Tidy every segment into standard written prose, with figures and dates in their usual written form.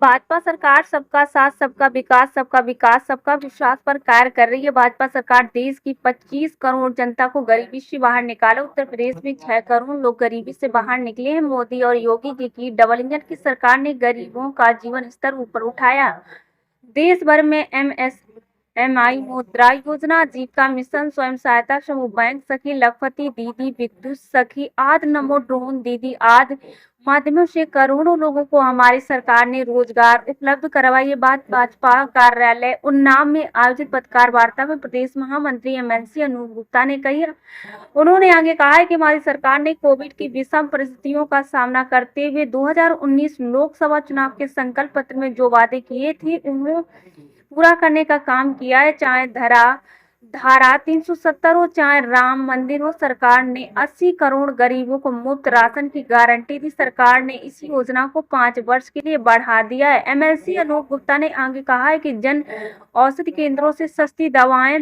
भाजपा सरकार सबका साथ, सबका विकास, सबका विश्वास पर कार्य कर रही है। भाजपा सरकार देश की 25 करोड़ जनता को गरीबी से बाहर निकाला। उत्तर प्रदेश में 6 करोड़ लोग गरीबी से बाहर निकले हैं। मोदी और योगी जी की डबल इंजन की सरकार ने गरीबों का जीवन स्तर ऊपर उठाया। देश भर में एमएसएमई मुद्रा योजना, जीविका मिशन, स्वयं सहायता समूह, बैंक सखी, लखपति दीदी, विद्युत सखी आदि, नमो ड्रोन दीदी आदि माध्यमों से करोड़ों लोगों को हमारी सरकार ने रोजगार उपलब्ध करवाई। ये बात भाजपा कार्यालय उन्नाव में आयोजित पत्रकार वार्ता में प्रदेश महामंत्री एमएलसी अनूप गुप्ता ने कही। उन्होंने आगे कहा है कि हमारी सरकार ने कोविड की विषम परिस्थितियों का सामना करते हुए 2019 लोकसभा चुनाव के संकल्प पत्र में जो वादे किए थे उन्हें पूरा करने का काम किया है। चाहे धारा 370 हो, चाहे राम मंदिर हो, सरकार ने 80 करोड़ गरीबों को मुफ्त राशन की गारंटी दी। सरकार ने इस योजना को 5 वर्ष के लिए बढ़ा दिया है। एमएलसी अनूप गुप्ता ने आगे कहा है कि जन औषधि केंद्रों से सस्ती दवाएं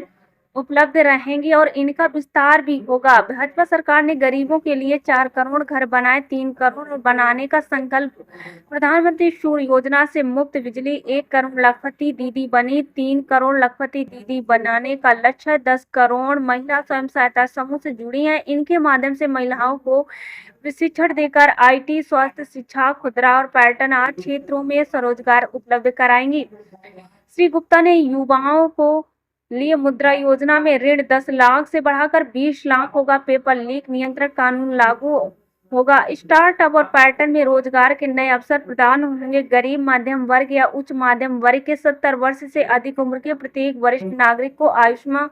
उपलब्ध रहेंगी और इनका विस्तार भी होगा। भाजपा सरकार ने गरीबों के लिए 4 करोड़ घर बनाए, 3 करोड़ बनाने का संकल्प। प्रधानमंत्री सूर्य योजना से मुफ्त बिजली, 1 करोड़ लखपति दीदी बनी, 3 करोड़ लखपति दीदी बनाने का लक्ष्य है। 10 करोड़ महिला स्वयं सहायता समूह से जुड़ी हैं। इनके माध्यम से महिलाओं को प्रशिक्षण देकर आईटी, स्वास्थ्य, शिक्षा, खुदरा और पर्यटन आदि क्षेत्रों में स्वरोजगार उपलब्ध कराएंगी। श्री गुप्ता ने युवाओं को लिए मुद्रा योजना में ऋण 10 लाख से बढ़ाकर 20 लाख होगा। पेपर लीक नियंत्रण कानून लागू होगा। स्टार्टअप और पर्यटन में रोजगार के नए अवसर प्रदान होंगे। गरीब मध्यम वर्ग या उच्च मध्यम वर्ग के 70 वर्ष से अधिक उम्र के प्रत्येक वरिष्ठ नागरिक को आयुष्मान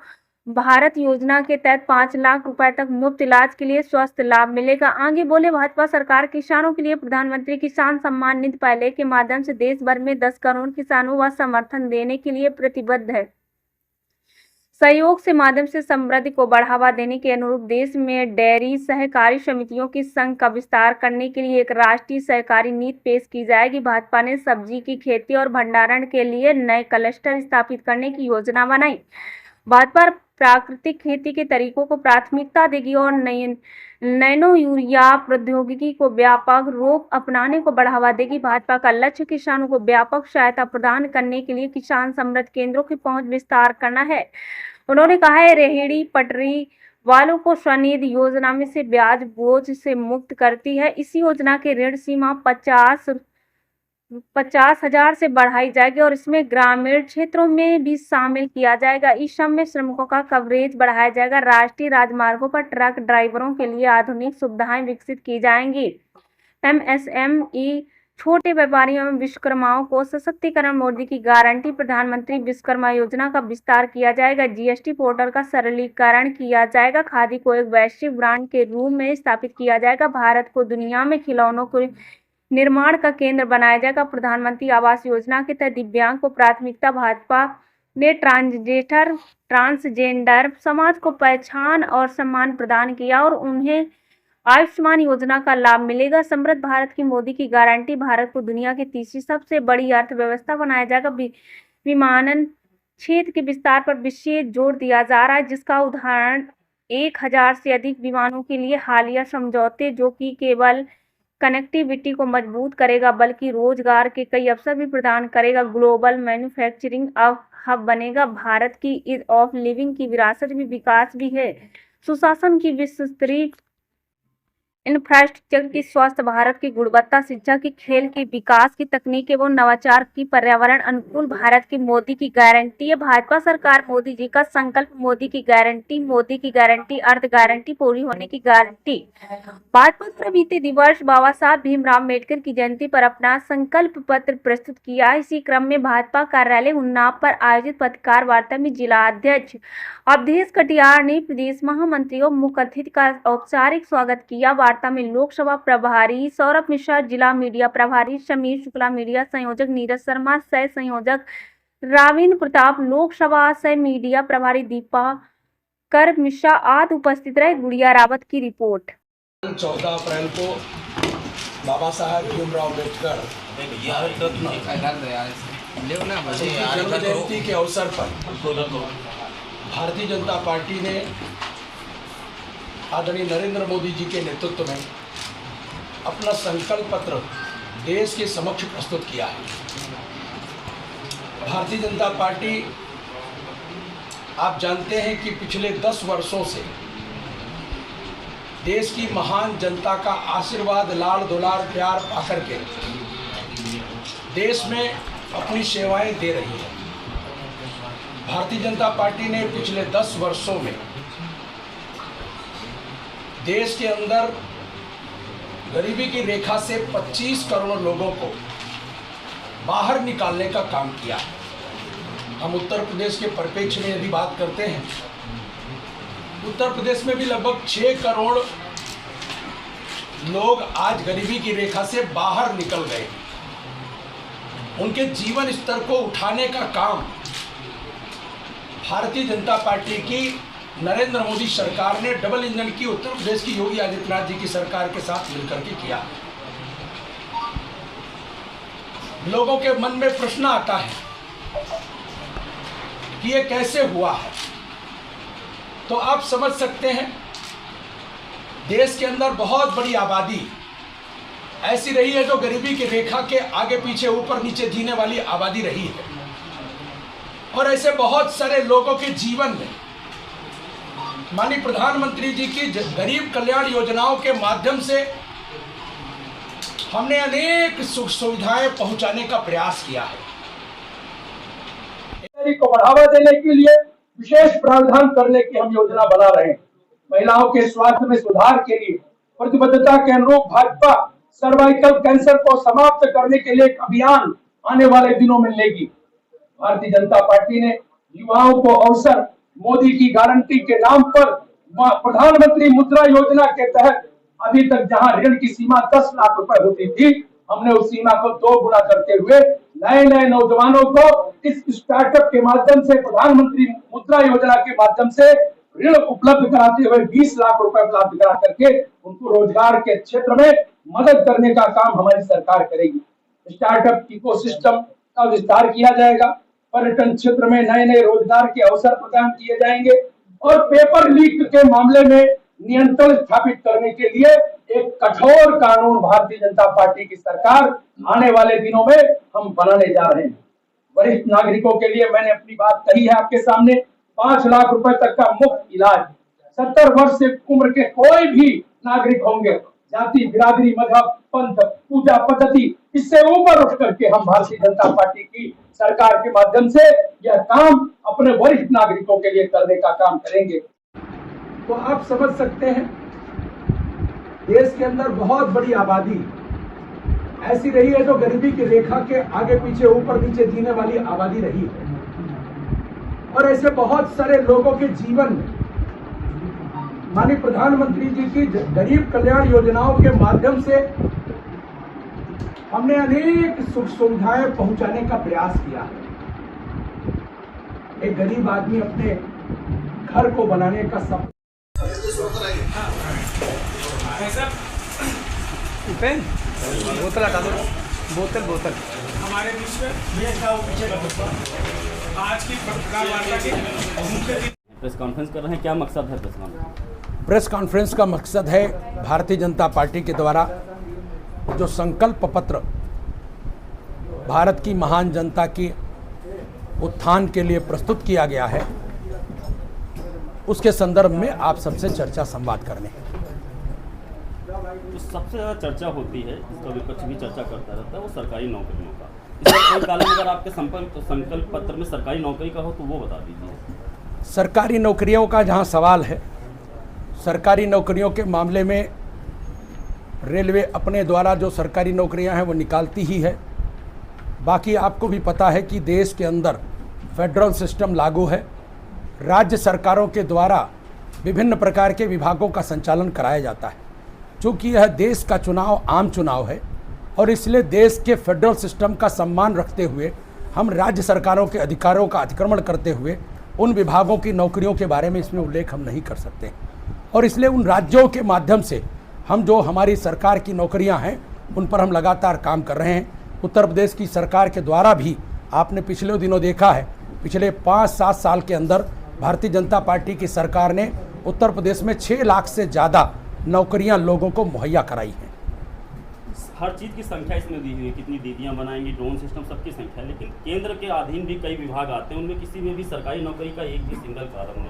भारत योजना के तहत 5 लाख रुपए तक मुफ्त इलाज के लिए स्वास्थ्य लाभ मिलेगा। आगे बोले भाजपा सरकार किसानों के लिए प्रधानमंत्री किसान सम्मान निधि पहले के माध्यम से देश भर में 10 करोड़ किसानों व समर्थन देने के लिए प्रतिबद्ध है। सहयोग से माध्यम से समृद्धि को बढ़ावा देने के अनुरूप देश में डेयरी सहकारी समितियों की संघ का विस्तार करने के लिए एक राष्ट्रीय सहकारी नीति पेश की जाएगी। भाजपा ने सब्जी की खेती और भंडारण के लिए नए क्लस्टर स्थापित करने की योजना बनाई। भाजपा प्राकृतिक खेती के तरीकों को प्राथमिकता देगी और नैनो यूरिया प्रौद्योगिकी को व्यापक रूप अपनाने को बढ़ावा देगी। भाजपा का लक्ष्य किसानों को व्यापक सहायता प्रदान करने के लिए किसान समृद्ध केंद्रों की पहुंच विस्तार करना है। उन्होंने कहा है रेहड़ी पटरी वालों को स्वनिधि योजना में से ब्याज बोझ से मुक्त करती है। इस योजना की ऋण सीमा 50,000 से बढ़ाई जाएगी और इसमें ग्रामीण क्षेत्रों में भी शामिल किया जाएगा। इस श्रम में श्रमिकों का कवरेज बढ़ाया जाएगा। राष्ट्रीय राजमार्गों पर ट्रक ड्राइवरों के लिए आधुनिक सुविधाएं विकसित की जाएंगी। एमएसएमई छोटे व्यापारियों एवं विश्वकर्माओं को सशक्तिकरण, मोदी की गारंटी, प्रधानमंत्री विश्वकर्मा योजना का विस्तार किया जाएगा। जीएसटी पोर्टल का सरलीकरण किया जाएगा। खादी को एक वैश्विक ब्रांड के रूप में स्थापित किया जाएगा। भारत को दुनिया में खिलौनों के निर्माण का केंद्र बनाया जाएगा। प्रधानमंत्री आवास योजना के तहत दिव्यांग को प्राथमिकता। भाजपा ने ट्रांसजेंडर समाज को पहचान और सम्मान प्रदान किया और उन्हें आयुष्मान योजना का लाभ मिलेगा। समृद्ध भारत की मोदी की गारंटी, भारत को दुनिया की तीसरी सबसे बड़ी अर्थव्यवस्था बनाया जाएगा। विमानन क्षेत्र के विस्तार पर विशेष जोर दिया जा रहा है, जिसका उदाहरण 1000 से अधिक विमानों के लिए हालिया समझौते, जो कि केवल कनेक्टिविटी को मजबूत करेगा बल्कि रोजगार के कई अवसर भी प्रदान करेगा। ग्लोबल मैन्युफैक्चरिंग हब बनेगा। भारत की ईज ऑफ लिविंग की विरासत भी विकास भी है। सुशासन की विस्तृत इंफ्रास्ट्रक्चर की, स्वास्थ्य भारत की गुणवत्ता, शिक्षा की, खेल की, विकास की, तकनीक एवं नवाचार की, पर्यावरण अनुकूल भारत की मोदी की गारंटी है। भाजपा सरकार मोदी जी का संकल्प, मोदी की गारंटी, अर्थ गारंटी पूरी होने की गारंटी। भाजपा द्वारा बीते दिवस बाबा साहब भीमराव अम्बेडकर की जयंती पर अपना संकल्प पत्र प्रस्तुत किया। इसी क्रम में भाजपा कार्यालय उन्नाव पर आयोजित पत्रकार वार्ता में जिला अध्यक्ष अवधेश कटियार ने प्रदेश महामंत्री और मुख्य अतिथि का औपचारिक स्वागत किया। वार्ता में लोकसभा प्रभारी सौरभ मिश्रा, जिला मीडिया प्रभारी समीर शुक्ला, मीडिया संयोजक नीरज शर्मा, सह संयोजक राविंद्र प्रताप, लोकसभा सह मीडिया प्रभारी दीपाकर मिश्रा आदि उपस्थित रहे। गुड़िया रावत की रिपोर्ट। 14 अप्रैल को बाबा साहब भीमराव अम्बेडकर जन्म जयंती के अवसर पर भारतीय जनता पार्टी ने आदरणीय नरेंद्र मोदी जी के नेतृत्व में अपना संकल्प पत्र देश के समक्ष प्रस्तुत किया है। भारतीय जनता पार्टी, आप जानते हैं कि पिछले 10 वर्षों से देश की महान जनता का आशीर्वाद, लाड़ दुलार, प्यार पाकर के देश में अपनी सेवाएं दे रही है। भारतीय जनता पार्टी ने पिछले 10 वर्षों में देश के अंदर गरीबी की रेखा से 25 करोड़ लोगों को बाहर निकालने का काम किया है। हम उत्तर प्रदेश के परिप्रेक्ष्य में यदि बात करते हैं, उत्तर प्रदेश में भी लगभग 6 करोड़ लोग आज गरीबी की रेखा से बाहर निकल गए। उनके जीवन स्तर को उठाने का काम भारतीय जनता पार्टी की नरेंद्र मोदी सरकार ने डबल इंजन की उत्तर प्रदेश की योगी आदित्यनाथ जी की सरकार के साथ मिलकर के किया। लोगों के मन में प्रश्न आता है कि ये कैसे हुआ है। तो आप समझ सकते हैं, देश के अंदर बहुत बड़ी आबादी ऐसी रही है जो गरीबी की रेखा के आगे पीछे ऊपर नीचे जीने वाली आबादी रही है, और ऐसे बहुत सारे लोगों के जीवन में माननीय प्रधानमंत्री जी की गरीब कल्याण योजनाओं के माध्यम से हमने अनेक सुख सुविधाएं पहुंचाने का प्रयास किया है। को बढ़ावा देने के लिए विशेष प्रावधान करने की हम योजना बना रहे हैं। महिलाओं के स्वास्थ्य में सुधार के लिए प्रतिबद्धता के अनुरूप भाजपा सर्वाइकल कैंसर को समाप्त करने के लिए एक अभियान आने वाले दिनों में लेगी। भारतीय जनता पार्टी ने युवाओं को अवसर, मोदी की गारंटी के नाम पर प्रधानमंत्री मुद्रा योजना के तहत अभी तक जहां ऋण की सीमा 10 लाख रुपए होती थी, हमने उस सीमा को 2 गुना करते हुए नए नौजवानों को इस स्टार्टअप के माध्यम से, प्रधानमंत्री मुद्रा योजना के माध्यम से ऋण उपलब्ध कराते हुए 20 लाख रुपए उपलब्ध करा करके उनको रोजगार के क्षेत्र में मदद करने का काम हमारी सरकार करेगी। स्टार्टअप इकोसिस्टम का विस्तार किया जाएगा, पर्यटन क्षेत्र में नए रोजगार के अवसर प्रदान किए जाएंगे, और पेपर लीक के मामले में नियंत्रण स्थापित करने के लिए एक कठोर कानून भारतीय जनता पार्टी की सरकार आने वाले दिनों में हम बनाने जा रहे हैं। वरिष्ठ नागरिकों के लिए मैंने अपनी बात कही है आपके सामने, 5 लाख रुपए तक का मुफ्त इलाज। 70 वर्ष से उम्र के कोई भी नागरिक होंगे, जाति, बिरादरी, मजहब, पंथ, पूजा पद्धति, इससे ऊपर उठ करके हम भारतीय जनता पार्टी की सरकार के माध्यम से यह काम अपने वरिष्ठ नागरिकों के लिए करने का काम करेंगे। तो आप समझ सकते हैं, देश के अंदर बहुत बड़ी आबादी ऐसी रही है जो गरीबी की रेखा के आगे पीछे ऊपर नीचे जीने वाली आबादी रही है, और ऐसे बहुत सारे लोगों के जीवन में माननीय प्रधानमंत्री जी की गरीब कल्याण योजनाओं के माध्यम से हमने अनेक सुख सुविधाएं पहुंचाने का प्रयास किया है। एक गरीब आदमी अपने घर को बनाने का सपना, बोतल हटा दो, बोतल हमारे बीच में ये आज की पत्रकार वार्ता के मुख्य प्रेस कॉन्फ्रेंस कर रहे हैं, क्या मकसद है प्रेस कॉन्फ्रेंस? प्रेस कॉन्फ्रेंस का मकसद है भारतीय जनता पार्टी के द्वारा जो संकल्प पत्र भारत की महान जनता की उत्थान के लिए प्रस्तुत किया गया है, उसके संदर्भ में आप सबसे चर्चा संवाद करने। तो सबसे ज़्यादा चर्चा होती है, जिसका विपक्ष भी चर्चा करता रहता है, वो सरकारी नौकरियों का। इसका कोई कालन अगर आपके संकल्प पत्र में सरकारी नौकरी का हो तो वो बता दीजिए। सरकारी नौकरियों का जहां सवाल है, सरकारी नौकरियों के मामले में रेलवे अपने द्वारा जो सरकारी नौकरियां हैं वो निकालती ही है। बाकी आपको भी पता है कि देश के अंदर फेडरल सिस्टम लागू है, राज्य सरकारों के द्वारा विभिन्न प्रकार के विभागों का संचालन कराया जाता है। चूँकि यह देश का चुनाव आम चुनाव है, और इसलिए देश के फेडरल सिस्टम का सम्मान रखते हुए हम राज्य सरकारों के अधिकारों का अतिक्रमण करते हुए उन विभागों की नौकरियों के बारे में इसमें उल्लेख हम नहीं कर सकते, और इसलिए उन राज्यों के माध्यम से हम जो हमारी सरकार की नौकरियां हैं उन पर हम लगातार काम कर रहे हैं। उत्तर प्रदेश की सरकार के द्वारा भी आपने पिछले दिनों देखा है, पिछले 5-7 साल के अंदर भारतीय जनता पार्टी की सरकार ने उत्तर प्रदेश में 6 लाख से ज़्यादा नौकरियां लोगों को मुहैया कराई हैं। हर चीज़ की संख्या इसमें दी हुई है, कितनी दीदियाँ बनाएंगी, ड्रोन सिस्टम, सबकी संख्या है। लेकिन केंद्र के अधीन भी कई विभाग आते हैं, उनमें किसी में भी सरकारी नौकरी का एक भी सिंगल कारण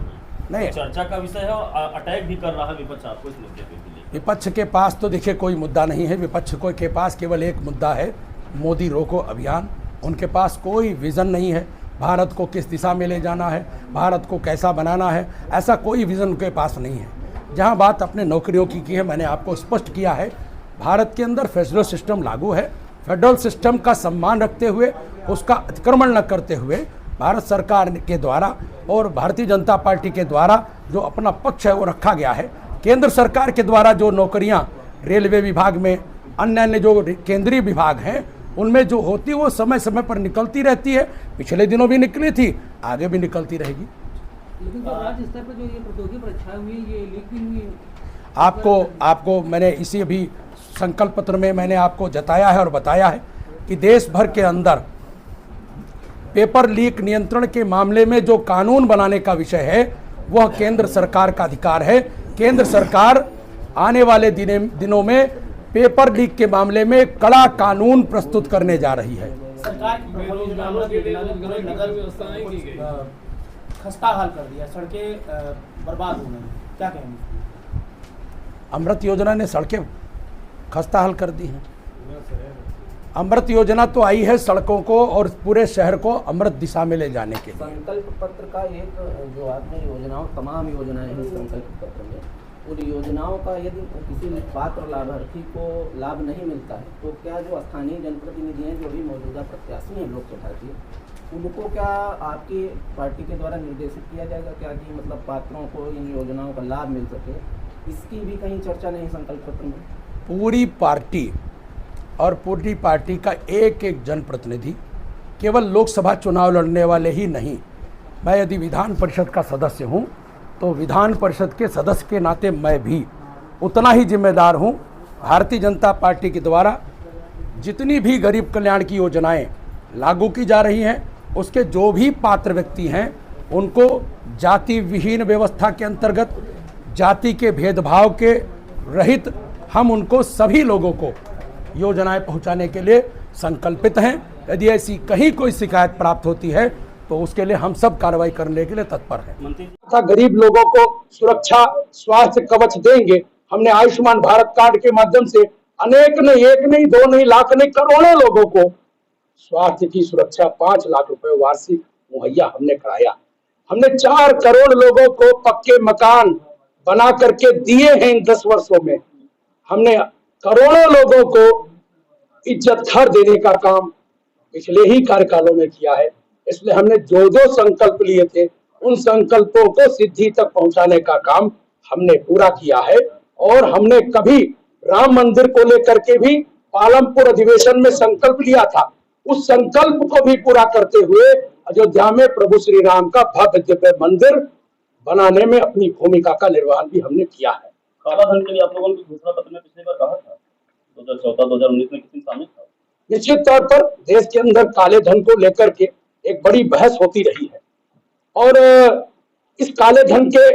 नहीं है। चर्चा का विषय है और अटैक भी कर रहा है विपक्ष आपको इस मुद्दे पे भी। विपक्ष के पास तो देखिए कोई मुद्दा नहीं है। विपक्ष को के पास केवल एक मुद्दा है, मोदी रोको अभियान। उनके पास कोई विज़न नहीं है, भारत को किस दिशा में ले जाना है, भारत को कैसा बनाना है, ऐसा कोई विज़न उनके पास नहीं है। जहां बात अपने नौकरियों की है, मैंने आपको स्पष्ट किया है, भारत के अंदर फेडरल सिस्टम लागू है। फेडरल सिस्टम का सम्मान रखते हुए, उसका अतिक्रमण न करते हुए, भारत सरकार के द्वारा और भारतीय जनता पार्टी के द्वारा जो अपना पक्ष है वो रखा गया है। केंद्र सरकार के द्वारा जो नौकरियां रेलवे विभाग में, अन्य जो केंद्रीय विभाग हैं उनमें जो होती है वो समय समय पर निकलती रहती है। पिछले दिनों भी निकली थी, आगे भी निकलती रहेगी। लेकिन जो राज्य स्तर पर जो ये प्रतियोगी परीक्षाएं हुई, ये लीक भी हुई। आपको मैंने इसी अभी संकल्प पत्र में मैंने आपको जताया है और बताया है कि देश भर के अंदर पेपर लीक नियंत्रण के मामले में जो कानून बनाने का विषय है वह केंद्र सरकार का अधिकार है। केंद्र सरकार आने वाले दिनों में पेपर लीक के मामले में कड़ा कानून प्रस्तुत करने जा रही है। सरकार की नगर व्यवस्था नहीं की गई, खस्ता हाल कर दिया, सड़कें बर्बाद हो गई, क्या कहेंगे? अमृत योजना ने सड़कें खस्ता हाल कर दी हैं। अमृत योजना तो आई है सड़कों को और पूरे शहर को अमृत दिशा में ले जाने के लिए। संकल्प पत्र का एक जो आपने योजनाओं, तमाम योजनाएं हैं संकल्प पत्र में, उन योजनाओं का यदि किसी पात्र लाभार्थी को लाभ नहीं मिलता है तो क्या जो स्थानीय जनप्रतिनिधि हैं, जो भी मौजूदा प्रत्याशी हैं लोकसभा के, उनको क्या आपकी पार्टी के द्वारा निर्देशित किया जाएगा क्या कि मतलब पात्रों को इन योजनाओं का लाभ मिल सके? इसकी भी कहीं चर्चा नहीं संकल्प पत्र में? पूरी पार्टी और पूरी पार्टी का एक एक जनप्रतिनिधि, केवल लोकसभा चुनाव लड़ने वाले ही नहीं, मैं यदि विधान परिषद का सदस्य हूँ तो विधान परिषद के सदस्य के नाते मैं भी उतना ही जिम्मेदार हूँ। भारतीय जनता पार्टी के द्वारा जितनी भी गरीब कल्याण की योजनाएं लागू की जा रही हैं, उसके जो भी पात्र व्यक्ति हैं उनको जाति विहीन व्यवस्था के अंतर्गत, जाति के भेदभाव के रहित हम उनको सभी लोगों को योजनाएं पहुंचाने के लिए संकल्पित हैं। यदि ऐसी कहीं कोई शिकायत प्राप्त होती है तो उसके लिए हम सब कार्रवाई करने के लिए तत्पर हैं। तथा गरीब लोगों को सुरक्षा स्वास्थ्य कवच देंगे। हमने आयुष्मान भारत कार्ड के माध्यम से अनेक नहीं, एक नहीं, दो नहीं, लाख नहीं, करोड़ों लोगों को स्वास्थ्य की सुरक्षा 5 लाख रुपए वार्षिक मुहैया हमने कराया। हमने 4 करोड़ लोगों को पक्के मकान बना करके दिए हैं इन 10 वर्षों में। हमने करोड़ों लोगों को इज्जत घर देने का काम पिछले ही कार्यकालों में किया है। इसलिए हमने जो संकल्प लिए थे उन संकल्पों को सिद्धि तक पहुंचाने का काम हमने पूरा किया है। और हमने कभी राम मंदिर को लेकर के भी पालमपुर अधिवेशन में संकल्प लिया था, उस संकल्प को भी पूरा करते हुए अयोध्या में प्रभु श्री राम का भव्य दिव्य मंदिर बनाने में अपनी भूमिका का निर्वहन भी हमने किया है। काला धन के लिए आप लोगों ने घोषणा पत्र में पिछली बार कहा था, 2014-2019 में किसी शामिल था? निश्चित तौर पर देश के अंदर काले धन को लेकर के एक बड़ी बहस होती रही है और इस काले धन के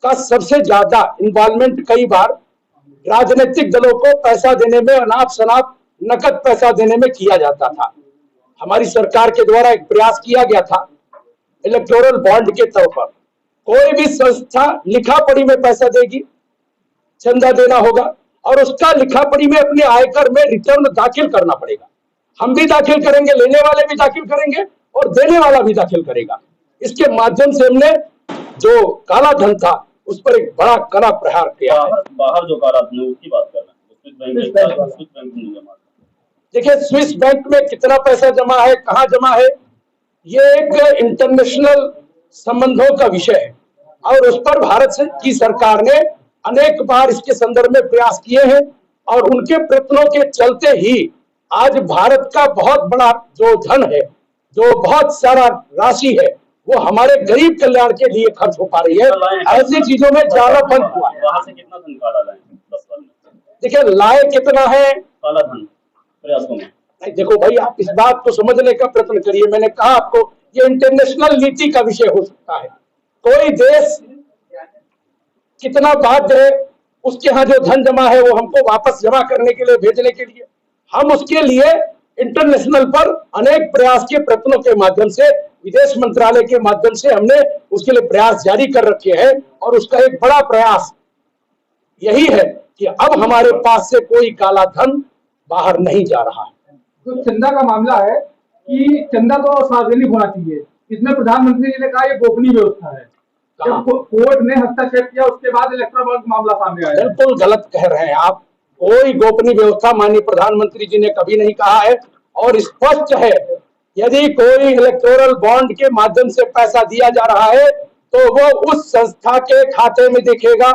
का सबसे ज्यादा इन्वॉल्वमेंट कई बार राजनीतिक दलों को पैसा देने में, अनाप शनाप नकद पैसा देने में किया जाता था। हमारी सरकार के द्वारा एक प्रयास किया गया था इलेक्टोरल बॉन्ड के तौर पर, कोई भी संस्था लिखा पढ़ी में पैसा देगी, चंदा देना होगा और उसका लिखा पढ़ी में अपने आयकर में रिटर्न दाखिल करना पड़ेगा। हम भी दाखिल करेंगे, लेने वाले भी दाखिल करेंगे और देने वाला भी दाखिल करेगा। इसके माध्यम से हमने जो काला धन था उस पर एक बड़ा कड़ा प्रहार किया है। बाहर जो काला धन उसकी बात कर रहे हैं, देखिए स्विस बैंक में कितना पैसा जमा है, कहाँ जमा है, ये एक इंटरनेशनल संबंधों का विषय है और उस पर भारत की सरकार ने अनेक बार इसके संदर्भ में प्रयास किए हैं और उनके प्रयत्नों के चलते ही आज भारत का बहुत बड़ा जो धन है, जो बहुत सारा राशि है, वो हमारे गरीब कल्याण के लिए खर्च हो पा रही है। ऐसी चीजों में ज्यादा फंड हुआ है। वहां से कितना धन काला लाए 10 साल में? देखिए लाए कितना है काला धन प्रयासों में? देखो भाई, आप इस बात को समझने का प्रयत्न करिए। मैंने कहा आपको ये इंटरनेशनल नीति का विषय हो सकता है। कोई देश कितना बाध्य है उसके यहाँ जो धन जमा है वो हमको वापस जमा करने के लिए, भेजने के लिए। हम उसके लिए इंटरनेशनल पर अनेक प्रयास के प्रयत्नों के माध्यम से, विदेश मंत्रालय के माध्यम से हमने उसके लिए प्रयास जारी कर रखे हैं। और उसका एक बड़ा प्रयास यही है कि अब हमारे पास से कोई काला धन बाहर नहीं जा रहा है। जो चंदा का मामला है कि चंदा तो सार्वजनिक होना चाहिए, इसमें प्रधानमंत्री जी ने कहा ये गोपनीय व्यवस्था है। जब कोर्ट ने हस्तक्षेप किया उसके बाद इलेक्टोरल बॉन्ड मामला सामने आया। बिल्कुल गलत कह रहे हैं आप। कोई गोपनीय व्यवस्था माननीय प्रधानमंत्री जी ने कभी नहीं कहा है। और स्पष्ट है, यदि कोई इलेक्टोरल बॉन्ड के माध्यम से पैसा दिया जा रहा है तो वो उस संस्था के खाते में दिखेगा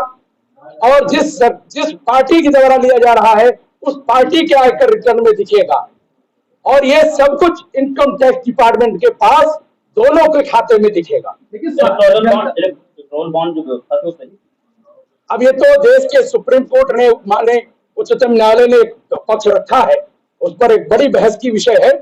और जिस पार्टी के द्वारा लिया जा रहा है उस पार्टी के आयकर रिटर्न में दिखेगा। और ये सब कुछ इनकम टैक्स डिपार्टमेंट के पास दोनों के खाते में दिखेगा। इलेक्टोरल बॉन्ड जो व्यवस्था तो सही। अब ये तो देश के सुप्रीम कोर्ट ने, माने उच्चतम न्यायालय ने पक्ष रखा है, उस पर एक बड़ी बहस की विषय है।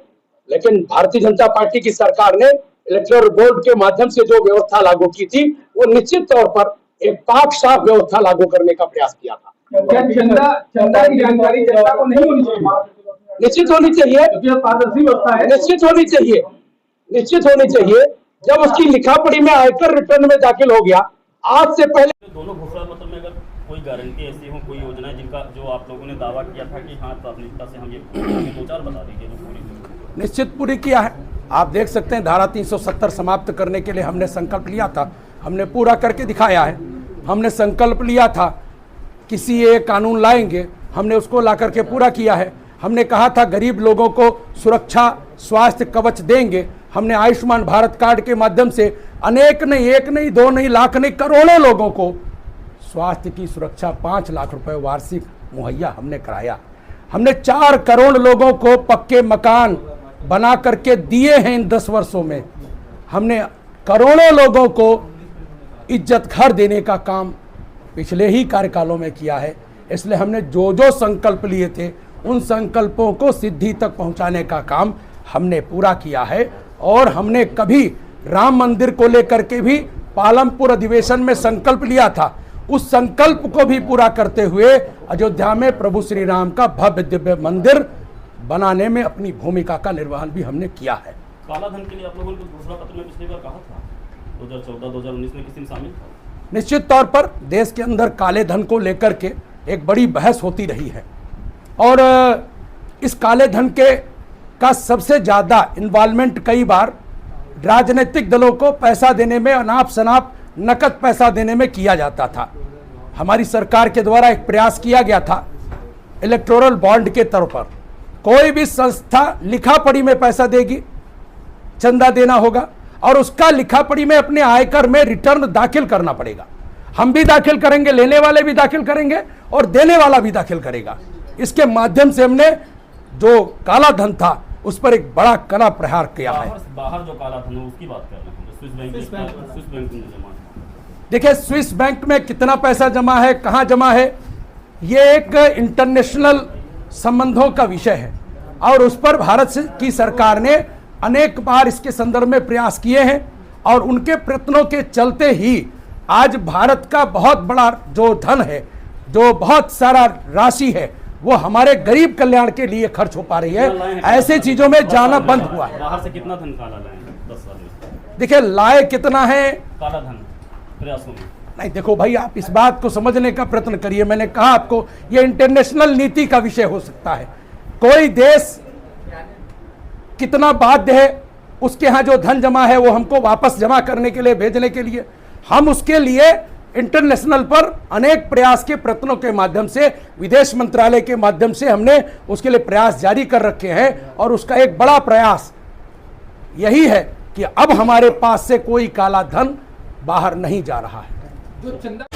लेकिन भारतीय जनता पार्टी की सरकार ने इलेक्टोरल बोर्ड के माध्यम से जो व्यवस्था लागू की थी वो निश्चित तौर पर एक पाक साफ व्यवस्था लागू करने का प्रयास किया था। क्या चंदा की जानकारी जनता को नहीं होनी चाहिए? निश्चित होनी चाहिए, पारदर्शी व्यवस्था है, निश्चित होनी चाहिए, निश्चित होनी चाहिए। जब उसकी लिखापढ़ी में आयकर रिटर्न में दाखिल हो गया, आज से पहले दोनों घोषणा पत्र में अगर कोई गारंटी ऐसी हो, कोई योजना है जिनका जो आप लोगों ने दावा किया था कि हाँ प्राथमिकता से हम ये दो चार बता दीजिए जो पूरी निश्चित पूरी किया है। आप देख सकते हैं धारा 370 समाप्त करने के लिए हमने संकल्प लिया था, हमने पूरा करके दिखाया है। हमने संकल्प लिया था किसी एक कानून लाएंगे, हमने उसको ला करके पूरा किया है। हमने कहा था गरीब लोगों को सुरक्षा स्वास्थ्य कवच देंगे, हमने आयुष्मान भारत कार्ड के माध्यम से अनेक नहीं, एक नहीं, दो नहीं, लाख नहीं, करोड़ों लोगों को स्वास्थ्य की सुरक्षा 5 लाख रुपए वार्षिक मुहैया हमने कराया। हमने 4 करोड़ लोगों को पक्के मकान बना करके दिए हैं इन 10 वर्षों में। हमने करोड़ों लोगों को इज्जत घर देने का काम पिछले ही कार्यकालों में किया है। इसलिए हमने जो जो संकल्प लिए थे उन संकल्पों को सिद्धि तक पहुंचाने का काम हमने पूरा किया है। और हमने कभी राम मंदिर को लेकर के भी पालमपुर अधिवेशन में संकल्प लिया था, उस संकल्प को भी पूरा करते हुए अयोध्या में प्रभु श्री राम का भव्य दिव्य मंदिर बनाने में अपनी भूमिका का निर्वहन भी हमने किया है। काला धन के लिए आप लोगों ने घोषणा पत्र में पिछली बार कहा था 2014-2019 में किसी में शामिल था? निश्चित तौर पर देश के अंदर काले धन को लेकर के एक बड़ी बहस होती रही है और इस काले धन के का सबसे ज़्यादा इन्वॉल्वमेंट कई बार राजनीतिक दलों को पैसा देने में, अनाप शनाप नकद पैसा देने में किया जाता था। हमारी सरकार के द्वारा एक प्रयास किया गया था इलेक्टोरल बॉन्ड के तौर पर, कोई भी संस्था लिखापढ़ी में पैसा देगी, चंदा देना होगा और उसका लिखापढ़ी में अपने आयकर में रिटर्न दाखिल करना पड़ेगा। हम भी दाखिल करेंगे, लेने वाले भी दाखिल करेंगे और देने वाला भी दाखिल करेगा। इसके माध्यम से हमने जो काला धन था उस पर एक बड़ा कड़ा प्रहार किया है। बाहर जो काला धन है उसकी बात कर रहे हैं, स्विस बैंक में जमा। देखिए स्विस बैंक में कितना पैसा जमा है, कहाँ जमा है, ये एक इंटरनेशनल संबंधों का विषय है और उस पर भारत की सरकार ने अनेक बार इसके संदर्भ में प्रयास किए हैं और उनके प्रयत्नों के चलते ही आज भारत का बहुत बड़ा जो धन है, जो बहुत सारा राशि है, वो हमारे गरीब कल्याण के लिए खर्च हो पा रही है। ऐसे चीजों में जाना बंद हुआ है। बाहर से कितना धन काला लाए 10 साल में? देखिए लाए कितना है काला धन प्रयासों में? नहीं, देखो भाई आप इस बात को समझने का प्रयत्न करिए। मैंने कहा आपको ये इंटरनेशनल नीति का विषय हो सकता है। कोई देश कितना बाध्य है, उसके यहाँ जो धन जमा है वो हमको वापस जमा करने के लिए, भेजने के लिए, हम उसके लिए इंटरनेशनल पर अनेक प्रयास के प्रयत्नों के माध्यम से, विदेश मंत्रालय के माध्यम से हमने उसके लिए प्रयास जारी कर रखे हैं। और उसका एक बड़ा प्रयास यही है कि अब हमारे पास से कोई काला धन बाहर नहीं जा रहा है। जो चंदा